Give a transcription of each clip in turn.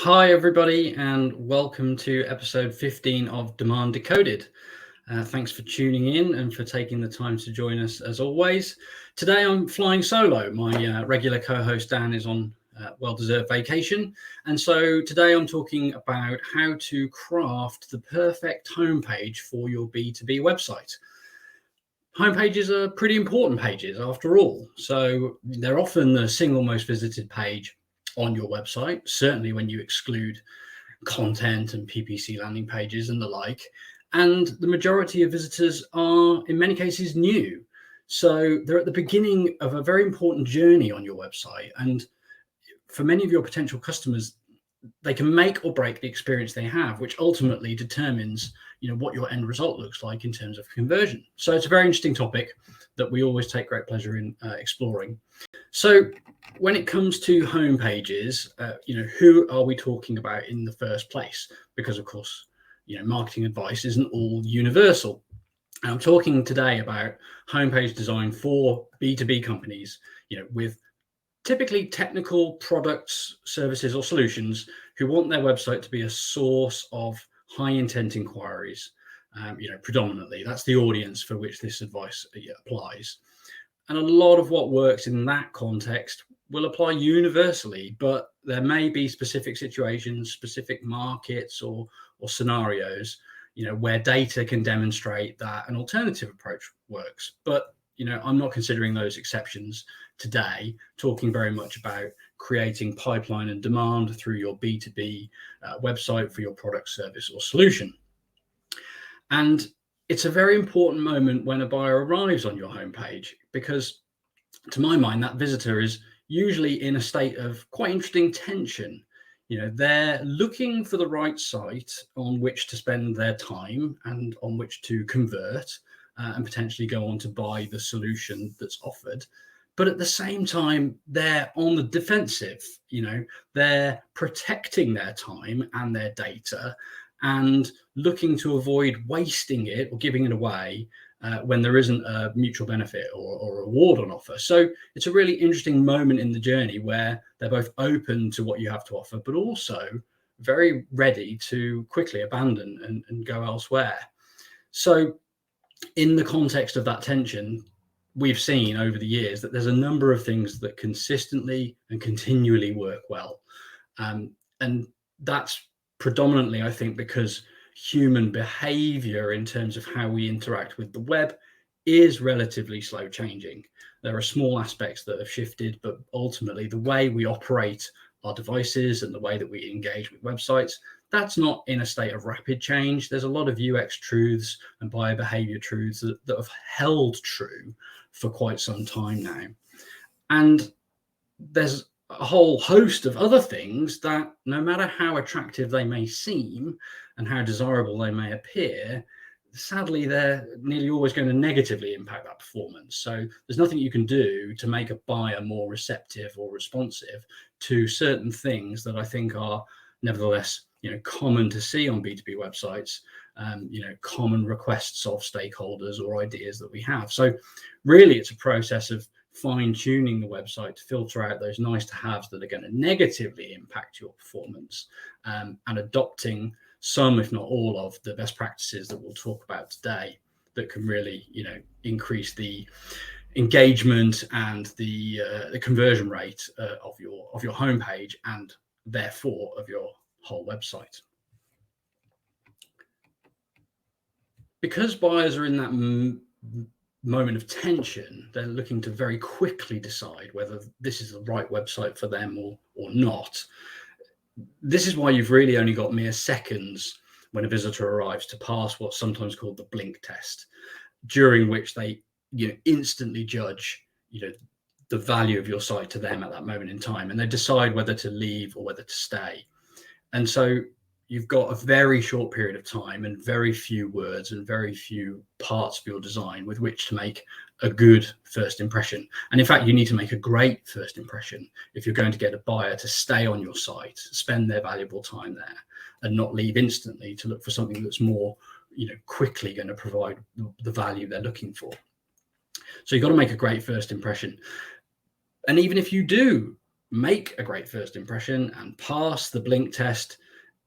Hi, everybody, and welcome to episode 15 of Demand Decoded. Thanks for tuning in and for taking the time to join us as always. Today I'm flying solo. My regular co-host Dan is on well-deserved vacation. And so today I'm talking about how to craft the perfect homepage for your B2B website. Homepages are pretty important pages after all. So they're often the single most visited page on your website, certainly when you exclude content and PPC landing pages and the like. And the majority of visitors are, in many cases, new. So they're at the beginning of a very important journey on your website. And for many of your potential customers, they can make or break the experience they have, which ultimately determines, what your end result looks like in terms of conversion. So it's a very interesting topic that we always take great pleasure in exploring. So when it comes to home pages, who are we talking about in the first place? Because of course, marketing advice isn't all universal. And I'm talking today about homepage design for B2B companies, with typically technical products, services, or solutions who want their website to be a source of high intent inquiries. Predominantly, that's the audience for which this advice applies. And a lot of what works in that context will apply universally, but there may be specific situations, specific markets or scenarios, where data can demonstrate that an alternative approach works. But I'm not considering those exceptions today, talking very much about creating pipeline and demand through your B2B website for your product, service, or solution. And it's a very important moment when a buyer arrives on your homepage, because to my mind, that visitor is usually in a state of quite interesting tension. They're looking for the right site on which to spend their time and on which to convert and potentially go on to buy the solution that's offered. But at the same time, they're on the defensive. They're protecting their time and their data and looking to avoid wasting it or giving it away when there isn't a mutual benefit or reward on offer. So it's a really interesting moment in the journey where they're both open to what you have to offer, but also very ready to quickly abandon and go elsewhere. So in the context of that tension, we've seen over the years that there's a number of things that consistently and continually work well. And that's predominantly, I think, because human behavior in terms of how we interact with the web is relatively slow changing. There are small aspects that have shifted, but ultimately the way we operate our devices and the way that we engage with websites, that's not in a state of rapid change. There's a lot of UX truths and buyer behavior truths that have held true for quite some time now. And there's a whole host of other things that, no matter how attractive they may seem and how desirable they may appear, sadly, they're nearly always going to negatively impact that performance. So there's nothing you can do to make a buyer more receptive or responsive to certain things that I think are nevertheless, common to see on B2B websites, common requests of stakeholders or ideas that we have. So really, it's a process of fine-tuning the website to filter out those nice to haves that are going to negatively impact your performance, and adopting some, if not all, of the best practices that we'll talk about today that can really, increase the engagement and the conversion rate of your homepage and therefore of your whole website. Because buyers are in that moment of tension, they're looking to very quickly decide whether this is the right website for them or not. This is why you've really only got mere seconds when a visitor arrives to pass what's sometimes called the blink test, during which they instantly judge the value of your site to them at that moment in time, and they decide whether to leave or whether to stay. And so you've got a very short period of time and very few words and very few parts of your design with which to make a good first impression. And in fact, you need to make a great first impression if you're going to get a buyer to stay on your site, spend their valuable time there, and not leave instantly to look for something that's more, quickly going to provide the value they're looking for. So you've got to make a great first impression. And even if you do make a great first impression and pass the blink test,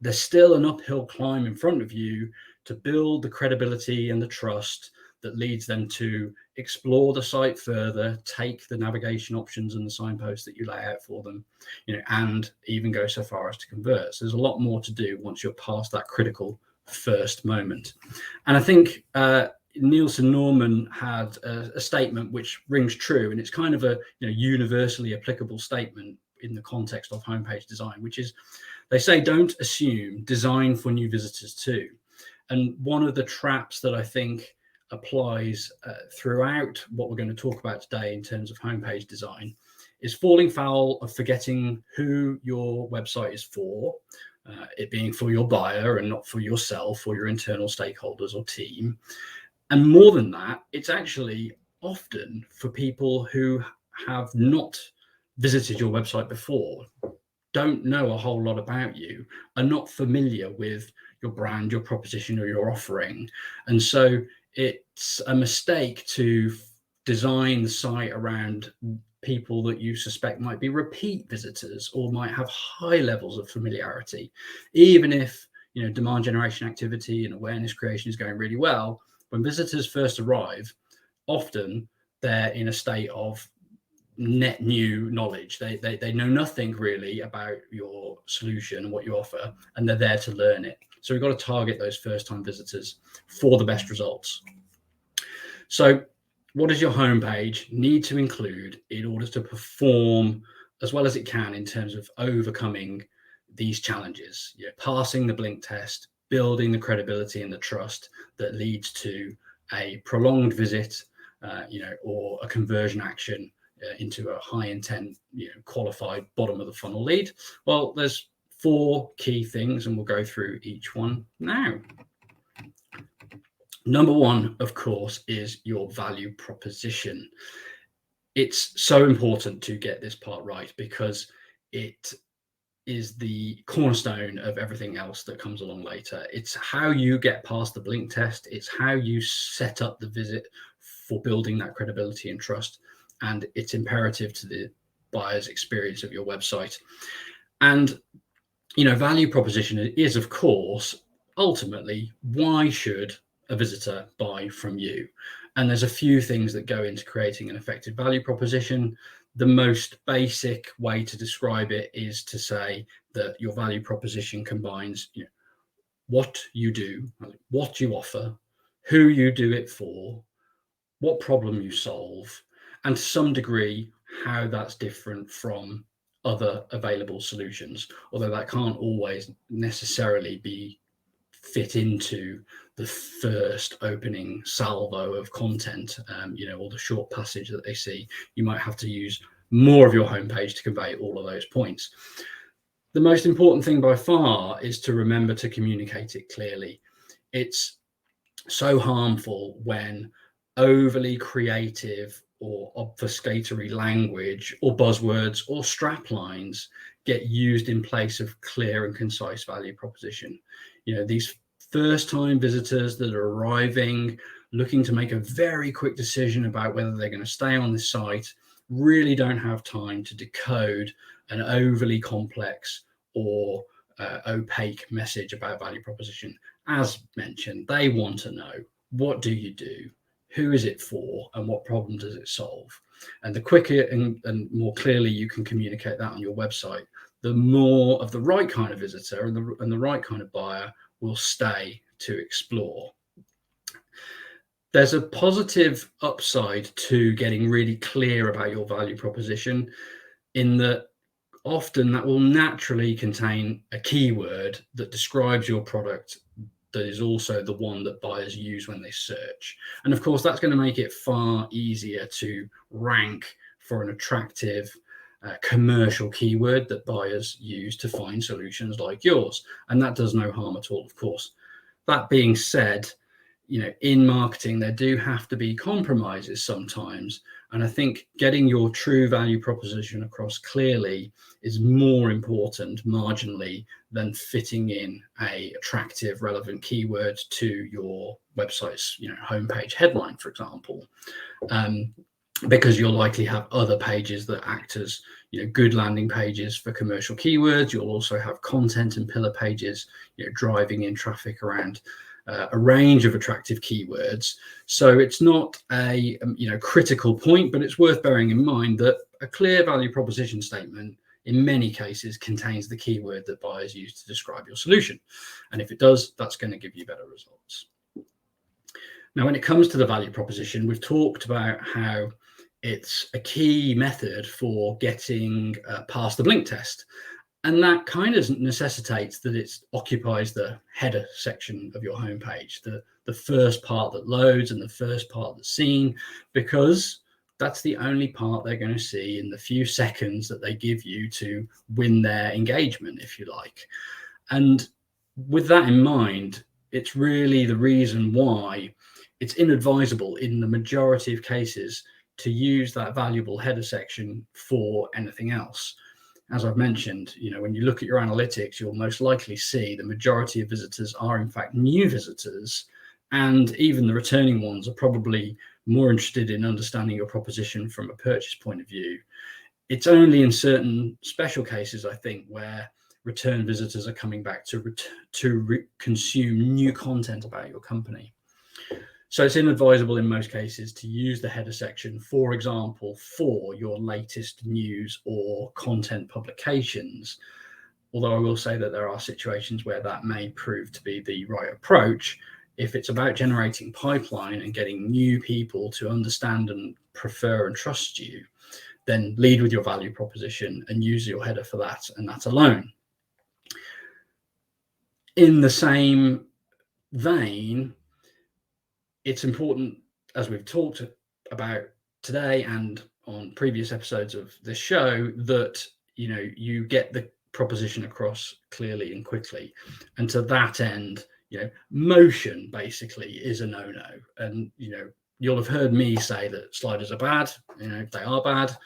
there's still an uphill climb in front of you to build the credibility and the trust that leads them to explore the site further, take the navigation options and the signposts that you lay out for them, and even go so far as to convert. So there's a lot more to do once you're past that critical first moment. And I think Nielsen Norman had a statement which rings true, and it's kind of a universally applicable statement in the context of homepage design, which is, they say, don't assume, design for new visitors too. And one of the traps that I think applies throughout what we're going to talk about today in terms of homepage design is falling foul of forgetting who your website is for, it being for your buyer and not for yourself or your internal stakeholders or team. And more than that, it's actually often for people who have not visited your website before, don't know a whole lot about you, are not familiar with your brand, your proposition, or your offering. And so it's a mistake to design the site around people that you suspect might be repeat visitors or might have high levels of familiarity. Even if demand generation activity and awareness creation is going really well, when visitors first arrive, often they're in a state of net new knowledge. They know nothing really about your solution and what you offer, and they're there to learn it. So we've got to target those first time visitors for the best results. So what does your homepage need to include in order to perform as well as it can in terms of overcoming these challenges, passing the blink test, building the credibility and the trust that leads to a prolonged visit, or a conversion action into a high intent, qualified bottom of the funnel lead? Well, there's 4 key things, and we'll go through each one now. Number 1, of course, is your value proposition. It's so important to get this part right because it is the cornerstone of everything else that comes along later. It's how you get past the blink test. It's how you set up the visit for building that credibility and trust. And it's imperative to the buyer's experience of your website. And, value proposition is, of course, ultimately, why should a visitor buy from you? And there's a few things that go into creating an effective value proposition. The most basic way to describe it is to say that your value proposition combines what you do, what you offer, who you do it for, what problem you solve, and to some degree, how that's different from other available solutions, although that can't always necessarily be fit into the first opening salvo of content, or the short passage that they see. You might have to use more of your homepage to convey all of those points. The most important thing by far is to remember to communicate it clearly. It's so harmful when overly creative or obfuscatory language or buzzwords or straplines get used in place of clear and concise value proposition. These first time visitors that are arriving, looking to make a very quick decision about whether they're going to stay on this site, really don't have time to decode an overly complex or opaque message about value proposition. As mentioned, they want to know, what do you do? Who is it for? And what problem does it solve? And the quicker and more clearly you can communicate that on your website, the more of the right kind of visitor and the right kind of buyer will stay to explore. There's a positive upside to getting really clear about your value proposition, in that often that will naturally contain a keyword that describes your product that is also the one that buyers use when they search. And of course, that's going to make it far easier to rank for an attractive commercial keyword that buyers use to find solutions like yours. And that does no harm at all, of course. That being said, in marketing, there do have to be compromises sometimes. And I think getting your true value proposition across clearly is more important marginally than fitting in a attractive, relevant keyword to your website's, homepage headline, for example. because you'll likely have other pages that act as good landing pages for commercial keywords. You'll also have content and pillar pages driving in traffic around a range of attractive keywords. So it's not a critical point, but it's worth bearing in mind that a clear value proposition statement in many cases contains the keyword that buyers use to describe your solution. And if it does, that's going to give you better results. Now, when it comes to the value proposition, we've talked about how it's a key method for getting past the blink test. And that kind of necessitates that it occupies the header section of your homepage, the first part that loads and the first part that's seen, because that's the only part they're going to see in the few seconds that they give you to win their engagement, if you like. And with that in mind, it's really the reason why it's inadvisable in the majority of cases to use that valuable header section for anything else. As I've mentioned, when you look at your analytics, you'll most likely see the majority of visitors are in fact new visitors, and even the returning ones are probably more interested in understanding your proposition from a purchase point of view. It's only in certain special cases, I think, where return visitors are coming back to consume new content about your company. So it's inadvisable in most cases to use the header section, for example, for your latest news or content publications. Although I will say that there are situations where that may prove to be the right approach. If it's about generating pipeline and getting new people to understand and prefer and trust you, then lead with your value proposition and use your header for that, and that alone. In the same vein, it's important, as we've talked about today and on previous episodes of this show, that you get the proposition across clearly and quickly. And to that end, motion basically is a no-no. And you'll have heard me say that sliders are bad. They are bad.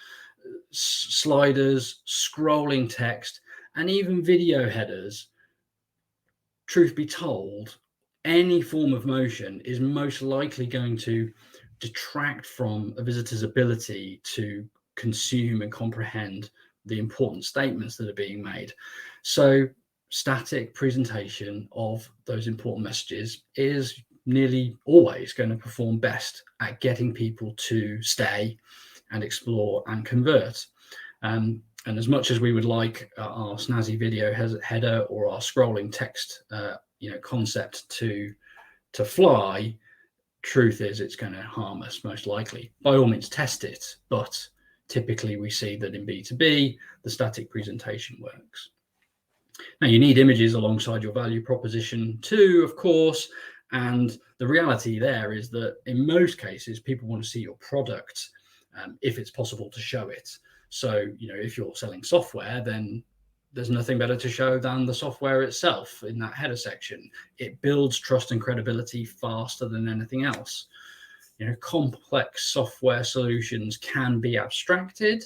Sliders, scrolling text, and even video headers, truth be told, any form of motion is most likely going to detract from a visitor's ability to consume and comprehend the important statements that are being made. So static presentation of those important messages is nearly always going to perform best at getting people to stay and explore and convert. And as much as we would like our snazzy video header or our scrolling text concept to fly, truth is it's going to harm us most likely. By all means, test it, but typically we see that in B2B, the static presentation works. Now, you need images alongside your value proposition too, of course, and the reality there is that in most cases, people want to see your product if it's possible to show it. So, if you're selling software, then there's nothing better to show than the software itself in that header section. It builds trust and credibility faster than anything else. Complex software solutions can be abstracted,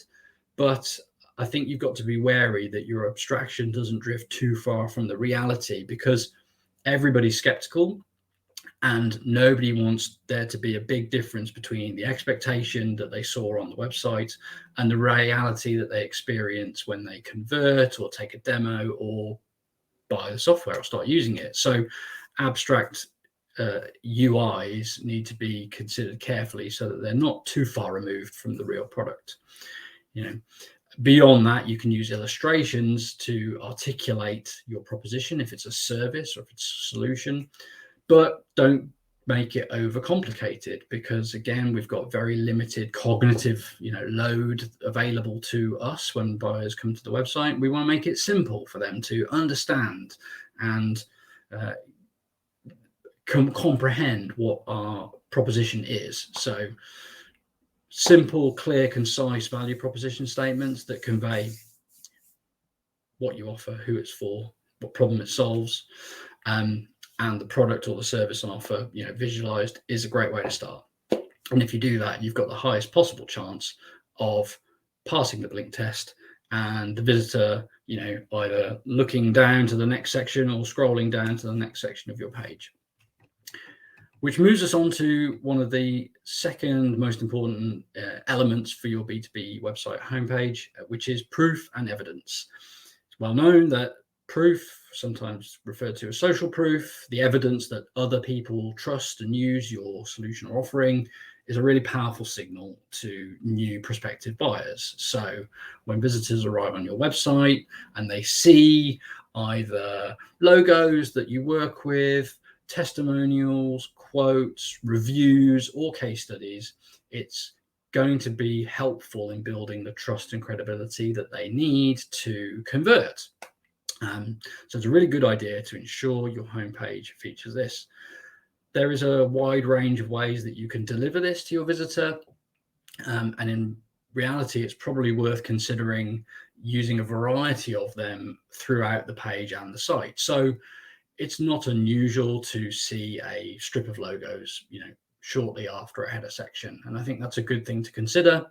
but I think you've got to be wary that your abstraction doesn't drift too far from the reality, because everybody's skeptical and nobody wants there to be a big difference between the expectation that they saw on the website and the reality that they experience when they convert or take a demo or buy the software or start using it. So abstract UIs need to be considered carefully so that they're not too far removed from the real product. Beyond that, you can use illustrations to articulate your proposition if it's a service or if it's a solution. But don't make it overcomplicated, because again, we've got very limited cognitive, load available to us when buyers come to the website. We want to make it simple for them to understand and comprehend what our proposition is. So simple, clear, concise value proposition statements that convey what you offer, who it's for, what problem it solves, and the product or the service on offer, visualized, is a great way to start. And if you do that, you've got the highest possible chance of passing the blink test and the visitor, either looking down to the next section or scrolling down to the next section of your page. which moves us on to one of the second most important elements for your B2B website homepage, which is proof and evidence. It's well known that proof, sometimes referred to as social proof, the evidence that other people trust and use your solution or offering, is a really powerful signal to new prospective buyers. So when visitors arrive on your website and they see either logos that you work with, testimonials, quotes, reviews, or case studies, it's going to be helpful in building the trust and credibility that they need to convert. So it's a really good idea to ensure your homepage features this. There is a wide range of ways that you can deliver this to your visitor. And in reality, it's probably worth considering using a variety of them throughout the page and the site. So it's not unusual to see a strip of logos, shortly after a header section. And I think that's a good thing to consider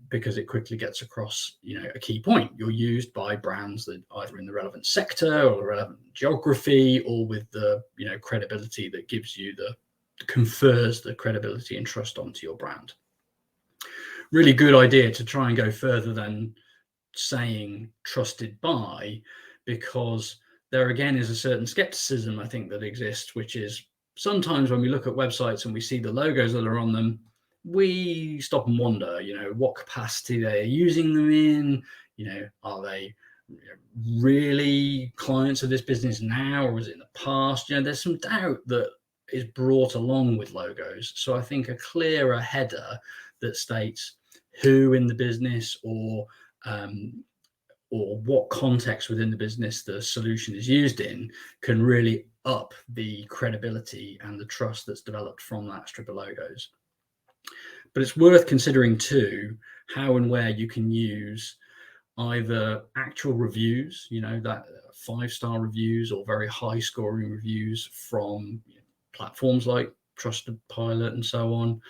because it quickly gets across, a key point. You're used by brands that either in the relevant sector or the relevant geography, or with the, credibility that confers the credibility and trust onto your brand. Really good idea to try and go further than saying trusted by, because there again is a certain skepticism, I think, that exists, which is sometimes when we look at websites and we see the logos that are on them, we stop and wonder, what capacity they're using them in. Are they really clients of this business now, or was it in the past? There's some doubt that is brought along with logos. So I think a clearer header that states who in the business or what context within the business the solution is used in can really up the credibility and the trust that's developed from that strip of logos. But it's worth considering too how and where you can use either actual reviews, that 5-star reviews or very high scoring reviews from platforms like Trustpilot and so on,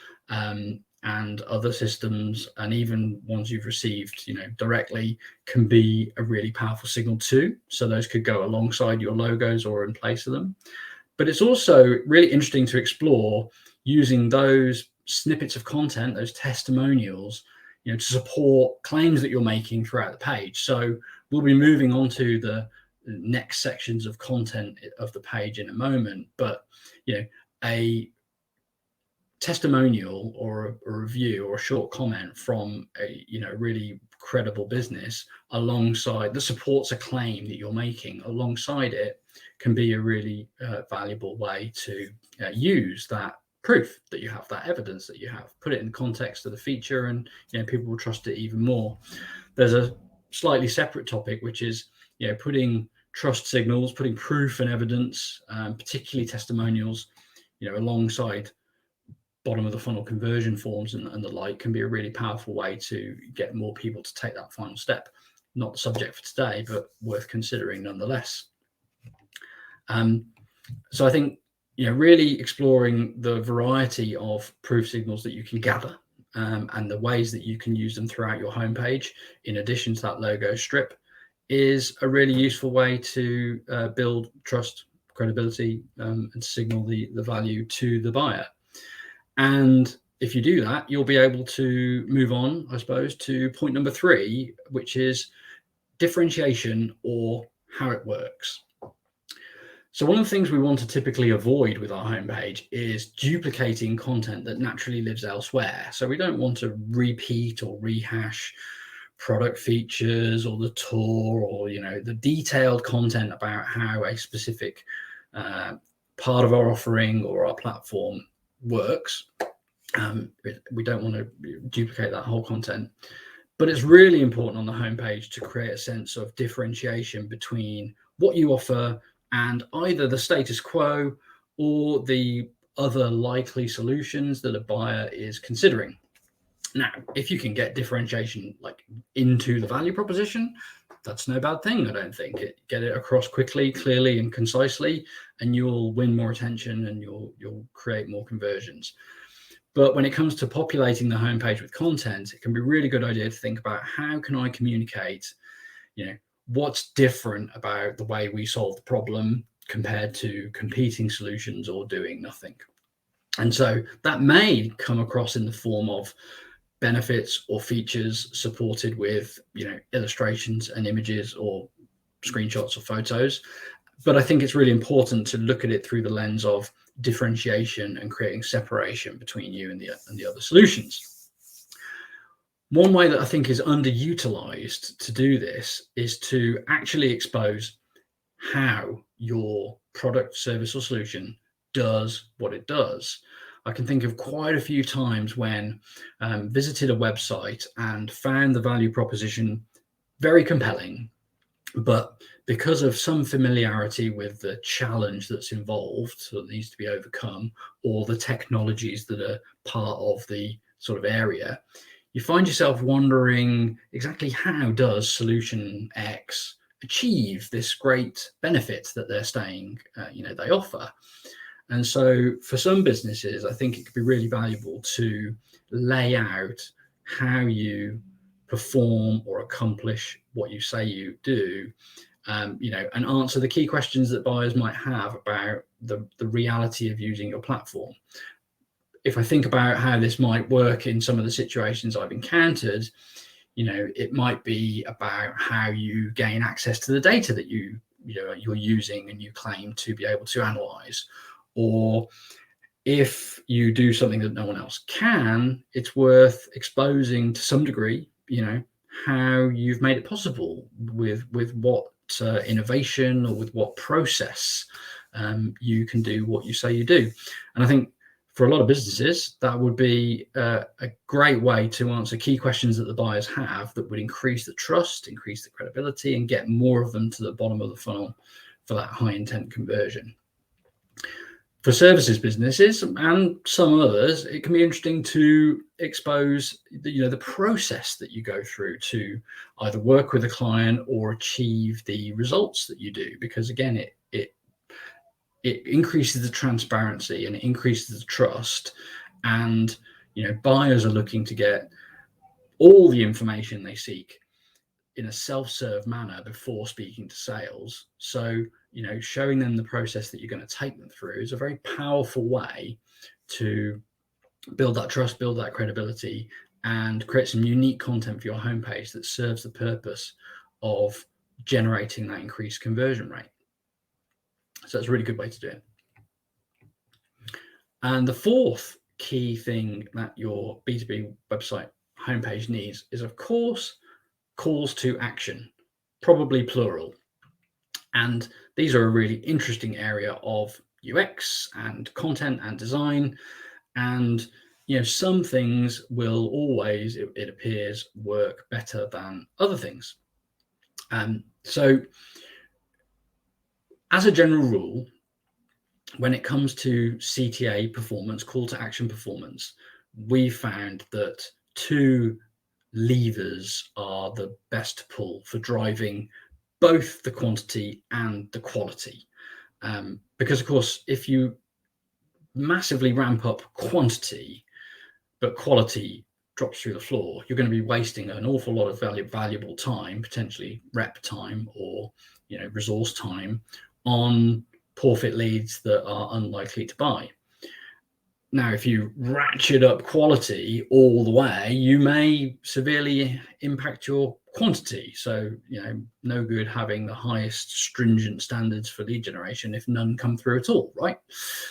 and other systems, and even ones you've received, directly, can be a really powerful signal too. So those could go alongside your logos or in place of them. But it's also really interesting to explore using those snippets of content, those testimonials, to support claims that you're making throughout the page. So we'll be moving on to the next sections of content of the page in a moment, but a testimonial or a review or a short comment from a really credible business alongside that supports a claim that you're making alongside it can be a really valuable way to use that proof that you have, that evidence that you have, put it in the context of the feature, and people will trust it even more. There's a slightly separate topic, which is putting trust signals, putting proof and evidence, particularly testimonials, alongside bottom of the funnel conversion forms and the like, can be a really powerful way to get more people to take that final step. Not the subject for today, but worth considering nonetheless. So I think really exploring the variety of proof signals that you can gather and the ways that you can use them throughout your homepage, in addition to that logo strip, is a really useful way to build trust, credibility, and signal the value to the buyer. And if you do that, you'll be able to move on, I suppose, to point number 3, which is differentiation, or how it works. So one of the things we want to typically avoid with our homepage is duplicating content that naturally lives elsewhere. So we don't want to repeat or rehash product features or the tour or the detailed content about how a specific part of our offering or our platform works. We don't want to duplicate that whole content, but it's really important on the homepage to create a sense of differentiation between what you offer and either the status quo or the other likely solutions that a buyer is considering. Now, if you can get differentiation into the value proposition, that's no bad thing, I don't think. Get it across quickly, clearly, and concisely, and you'll win more attention and you'll create more conversions. But when it comes to populating the homepage with content, it can be a really good idea to think about how can I communicate, what's different about the way we solve the problem compared to competing solutions or doing nothing. And so that may come across in the form of benefits or features supported with, illustrations and images or screenshots or photos. But I think it's really important to look at it through the lens of differentiation and creating separation between you and the other solutions. One way that I think is underutilized to do this is to actually expose how your product, service, or solution does what it does. I can think of quite a few times when visited a website and found the value proposition very compelling, but because of some familiarity with the challenge that's involved, so that needs to be overcome, or the technologies that are part of the sort of area, you find yourself wondering exactly how does solution X achieve this great benefit that they're saying they offer. And so for some businesses, I think it could be really valuable to lay out how you perform or accomplish what you say you do, and answer the key questions that buyers might have about the reality of using your platform. If I think about how this might work in some of the situations I've encountered, it might be about how you gain access to the data that you're using and you claim to be able to analyze. Or if you do something that no one else can, it's worth exposing to some degree, how you've made it possible with what innovation or with what process you can do what you say you do. And I think for a lot of businesses, that would be a great way to answer key questions that the buyers have that would increase the trust, increase the credibility, and get more of them to the bottom of the funnel for that high intent conversion. For services businesses and some others, it can be interesting to expose the process that you go through to either work with a client or achieve the results that you do, because again, it increases the transparency and it increases the trust, and buyers are looking to get all the information they seek in a self-serve manner before speaking to sales. So showing them the process that you're going to take them through is a very powerful way to build that trust, build that credibility, and create some unique content for your homepage that serves the purpose of generating that increased conversion rate. So that's a really good way to do it. And the fourth key thing that your B2B website homepage needs is, of course, calls to action, probably plural. And these are a really interesting area of UX and content and design. And some things will always, it appears, work better than other things. So as a general rule, when it comes to CTA performance, call to action performance, we found that two levers are the best to pull for driving both the quantity and the quality. Because of course, if you massively ramp up quantity, but quality drops through the floor, you're going to be wasting an awful lot of valuable time, potentially rep time or resource time, on poor fit leads that are unlikely to buy. Now, if you ratchet up quality all the way, you may severely impact your quantity. So, no good having the highest stringent standards for lead generation if none come through at all, right?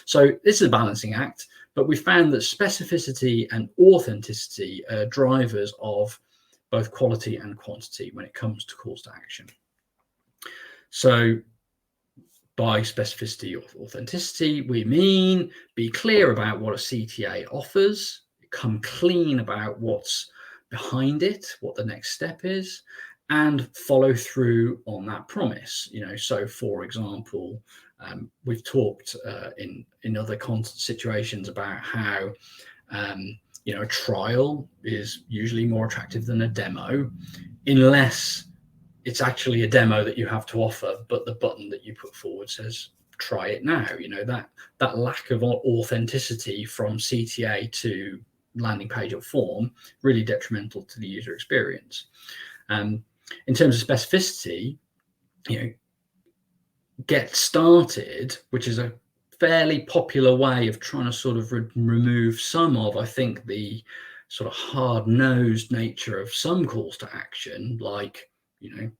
So this is a balancing act, but we found that specificity and authenticity are drivers of both quality and quantity when it comes to calls to action. So by specificity or authenticity, we mean be clear about what a CTA offers, come clean about what's behind it, what the next step is, and follow through on that promise. So for example, we've talked in other situations about how a trial is usually more attractive than a demo, unless it's actually a demo that you have to offer, but the button that you put forward says try it now. That lack of authenticity from CTA to landing page or form, really detrimental to the user experience. In terms of specificity, get started, which is a fairly popular way of trying to sort of remove some of, I think, the sort of hard-nosed nature of some calls to action, like,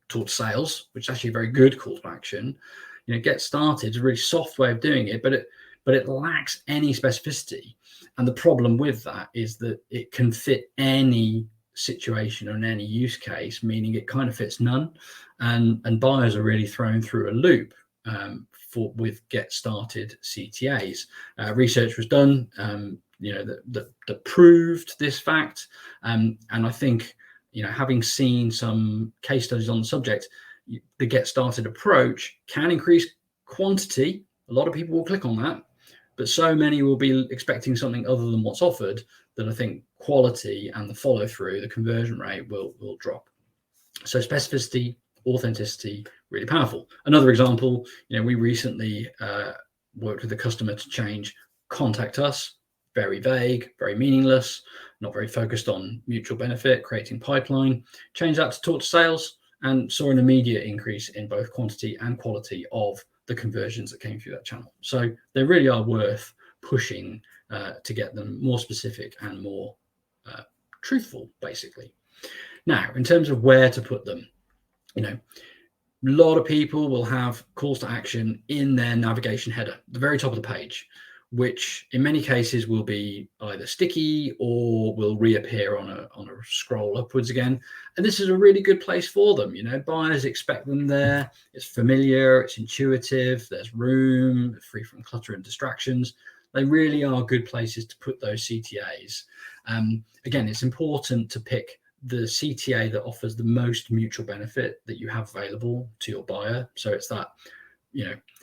talk to sales, which is actually a very good call to action. Get started is a really soft way of doing it, but it lacks any specificity. And the problem with that is that it can fit any situation or in any use case, meaning it kind of fits none. And buyers are really thrown through a loop with get started CTAs. Research was done, that proved this fact. And I think, having seen some case studies on the subject, the get started approach can increase quantity. A lot of people will click on that, but so many will be expecting something other than what's offered that I think quality and the follow through, the conversion rate will drop. So specificity, authenticity, really powerful. Another example, we recently worked with a customer to change contact us, very vague, very meaningless, not very focused on mutual benefit, creating pipeline, change that to talk to sales, and saw an immediate increase in both quantity and quality of the conversions that came through that channel. So they really are worth pushing to get them more specific and more truthful, basically. Now, in terms of where to put them, a lot of people will have calls to action in their navigation header, the very top of the page, which in many cases will be either sticky or will reappear on a scroll upwards again. And this is a really good place for them. Buyers expect them there. It's familiar, it's intuitive, there's room, free from clutter and distractions. They really are good places to put those CTAs. Again, it's important to pick the CTA that offers the most mutual benefit that you have available to your buyer. So it's that,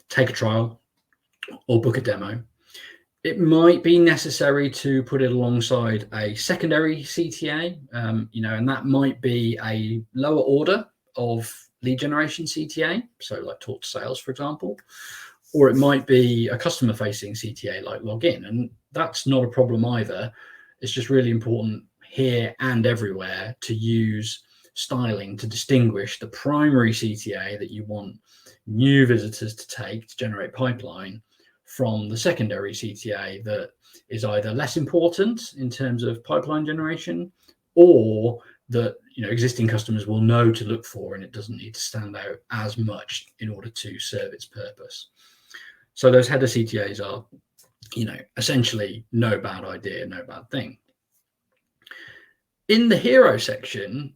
take a trial or book a demo. It might be necessary to put it alongside a secondary CTA, and that might be a lower order of lead generation CTA, so like talk to sales, for example, or it might be a customer-facing CTA like login, and that's not a problem either. It's just really important here and everywhere to use styling to distinguish the primary CTA that you want new visitors to take to generate pipeline from the secondary CTA that is either less important in terms of pipeline generation, or that existing customers will know to look for, and it doesn't need to stand out as much in order to serve its purpose. So those header CTAs are, essentially no bad idea, no bad thing. In the hero section,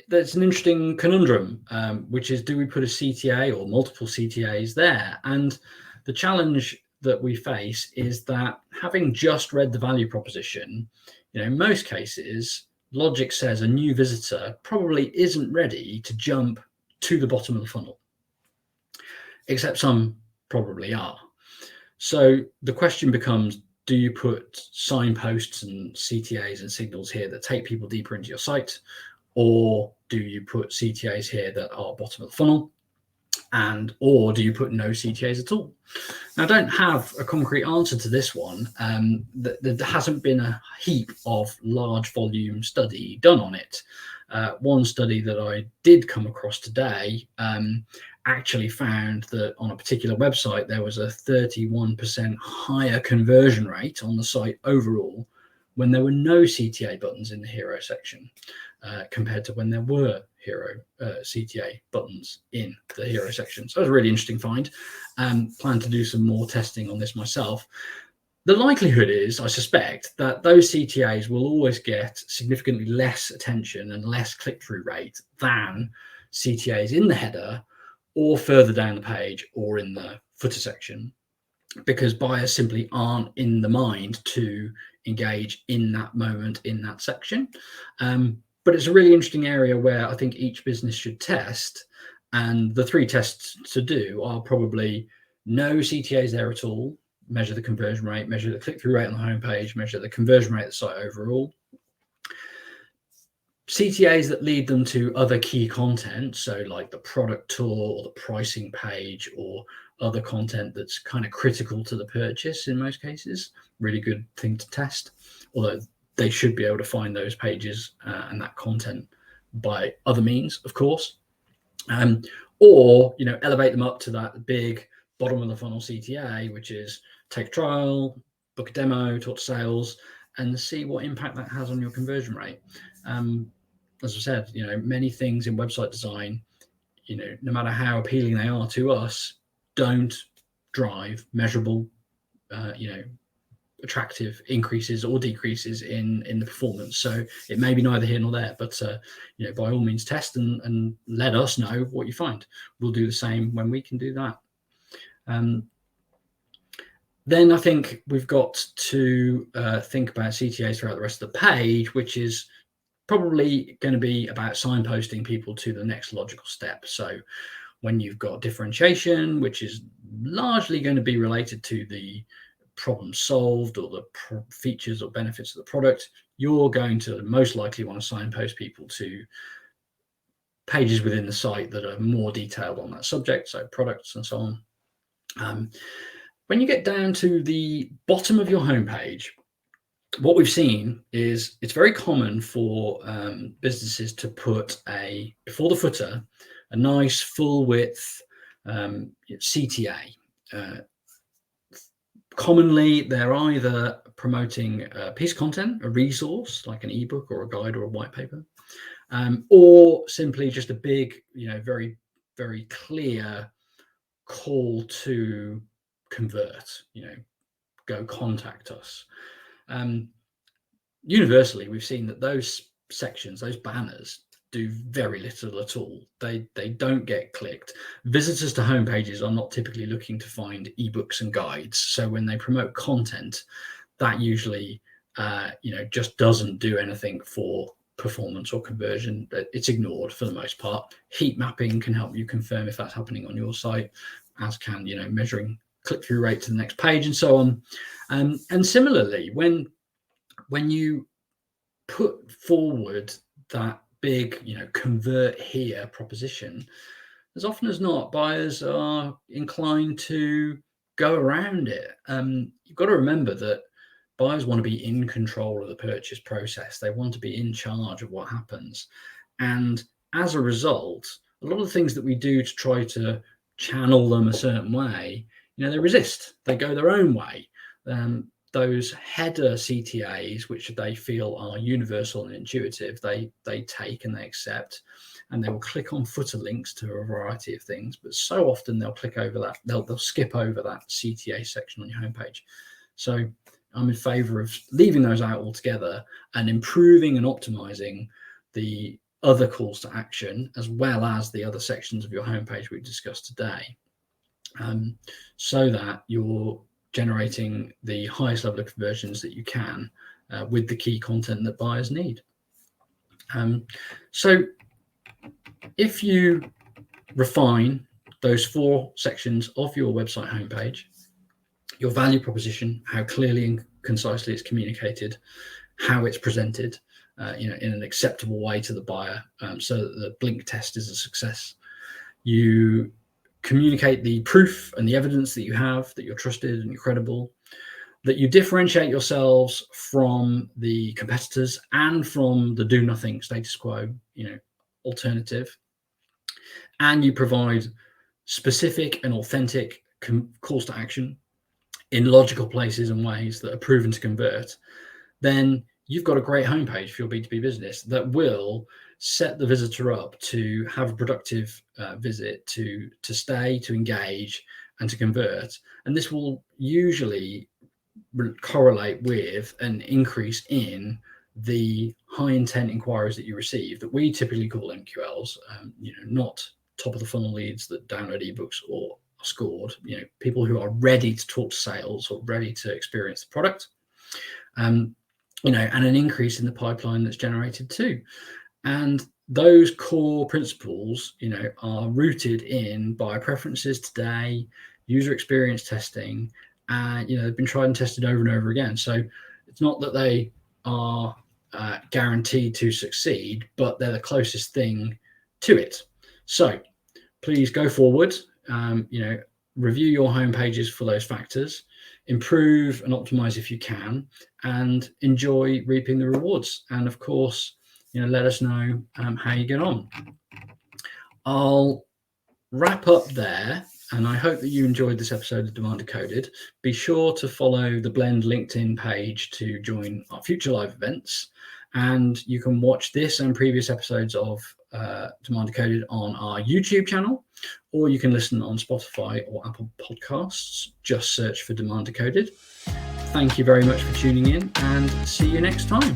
there's an interesting conundrum, which is, do we put a CTA or multiple CTAs there? And the challenge that we face is that, having just read the value proposition, in most cases, logic says a new visitor probably isn't ready to jump to the bottom of the funnel, except some probably are. So the question becomes, do you put signposts and CTAs and signals here that take people deeper into your site, or do you put CTAs here that are bottom of the funnel? Or do you put no CTAs at all? Now, I don't have a concrete answer to this one. There hasn't been a heap of large volume study done on it. One study that I did come across today actually found that on a particular website, there was a 31% higher conversion rate on the site overall when there were no CTA buttons in the hero section, compared to when there were hero CTA buttons in the hero section. So that was a really interesting find. Plan to do some more testing on this myself. The likelihood is, I suspect, that those CTAs will always get significantly less attention and less click-through rate than CTAs in the header or further down the page or in the footer section, because buyers simply aren't in the mind to engage in that moment in that section. But it's a really interesting area where I think each business should test. And the 3 tests to do are probably no CTAs there at all, measure the conversion rate, measure the click-through rate on the homepage, measure the conversion rate of the site overall. CTAs that lead them to other key content, so like the product tour or the pricing page or other content that's kind of critical to the purchase in most cases, really good thing to test, although they should be able to find those pages and that content by other means, of course. Or elevate them up to that big bottom of the funnel CTA, which is take a trial, book a demo, talk to sales, and see what impact that has on your conversion rate. As I said, many things in website design, no matter how appealing they are to us, don't drive measurable, attractive increases or decreases in the performance. So it may be neither here nor there, but by all means test and let us know what you find. We'll do the same when we can do that. Then I think we've got to think about CTAs throughout the rest of the page, which is probably going to be about signposting people to the next logical step. So when you've got differentiation, which is largely going to be related to the problem solved or the features or benefits of the product, you're going to most likely want to signpost people to pages within the site that are more detailed on that subject, so products and so on. When you get down to the bottom of your homepage, what we've seen is it's very common for businesses to put before the footer, a nice full width CTA. Commonly, they're either promoting a piece of content, a resource like an ebook or a guide or a white paper, or simply just a big, very, very clear call to convert, go contact us. Universally, we've seen that those sections, those banners, do very little at all. They don't get clicked. Visitors to homepages are not typically looking to find ebooks and guides. So when they promote content, that usually just doesn't do anything for performance or conversion. It's ignored for the most part. Heat mapping can help you confirm if that's happening on your site, as can measuring click-through rate to the next page and so on. And similarly, when you put forward that big, convert here proposition, as often as not, buyers are inclined to go around it. You've got to remember that buyers want to be in control of the purchase process. They want to be in charge of what happens. And as a result, a lot of the things that we do to try to channel them a certain way, they resist. They go their own way. Those header CTAs, which they feel are universal and intuitive, they take and they accept, and they will click on footer links to a variety of things. But so often they'll click over that, they'll skip over that CTA section on your homepage. So I'm in favor of leaving those out altogether and improving and optimizing the other calls to action, as well as the other sections of your homepage we discussed today, so that you're generating the highest level of conversions that you can with the key content that buyers need. So if you refine those 4 sections of your website homepage, your value proposition, how clearly and concisely it's communicated, how it's presented in an acceptable way to the buyer, so that the blink test is a success. You communicate the proof and the evidence that you have, that you're trusted and you're credible, that you differentiate yourselves from the competitors and from the do-nothing status quo, alternative, and you provide specific and authentic calls to action in logical places and ways that are proven to convert, then you've got a great homepage for your B2B business that will set the visitor up to have a productive visit, to stay, to engage, and to convert. And this will usually correlate with an increase in the high intent inquiries that you receive, that we typically call MQLs, not top of the funnel leads that download ebooks or are scored, people who are ready to talk to sales or ready to experience the product, and an increase in the pipeline that's generated too. And those core principles, are rooted in buyer preferences today, user experience testing, and they've been tried and tested over and over again. So it's not that they are guaranteed to succeed, but they're the closest thing to it. So please go forward, review your home pages for those factors, improve and optimize if you can, and enjoy reaping the rewards. And of course, let us know how you get on. I'll wrap up there And I hope that you enjoyed this episode of Demand Decoded. Be sure to follow the Blend LinkedIn page to join our future live events. And you can watch this and previous episodes of Demand Decoded on our YouTube channel, or you can listen on Spotify or Apple Podcasts. Just search for Demand Decoded. Thank you very much for tuning in, and see you next time.